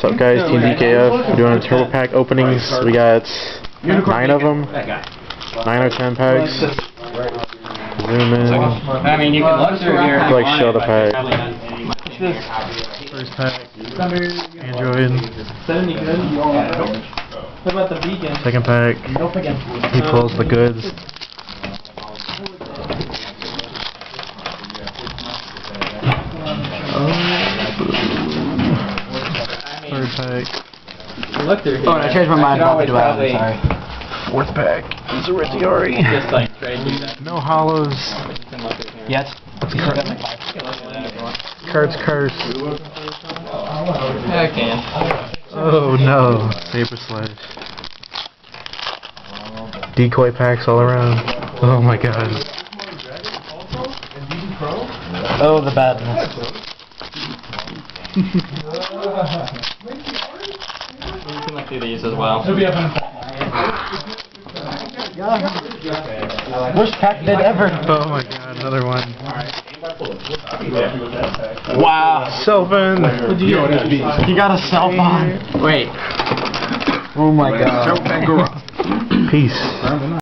What's up, guys? Team Yugioh. We're doing a turbo pack openings. We got 9 of them. 9 or 10 packs. Zoom in. I mean, you can look through here. Like show the pack. First pack. Android. What about the vegan? Second pack. He pulls the goods. Third pack. Look through here. Oh, I changed my mind about the duality, sorry. Fourth pack. It's a Yugioh. Just like trade through that. No hollows. Yes. Cards cursed. I can. Oh no. Paper slash. Decoy packs all around. Oh my god. Oh, the badness. You can look through these as well. Worst pack bid ever. Oh my god, another one. Wow. Sylvan. You got a cell phone. Wait. Oh my god. Peace.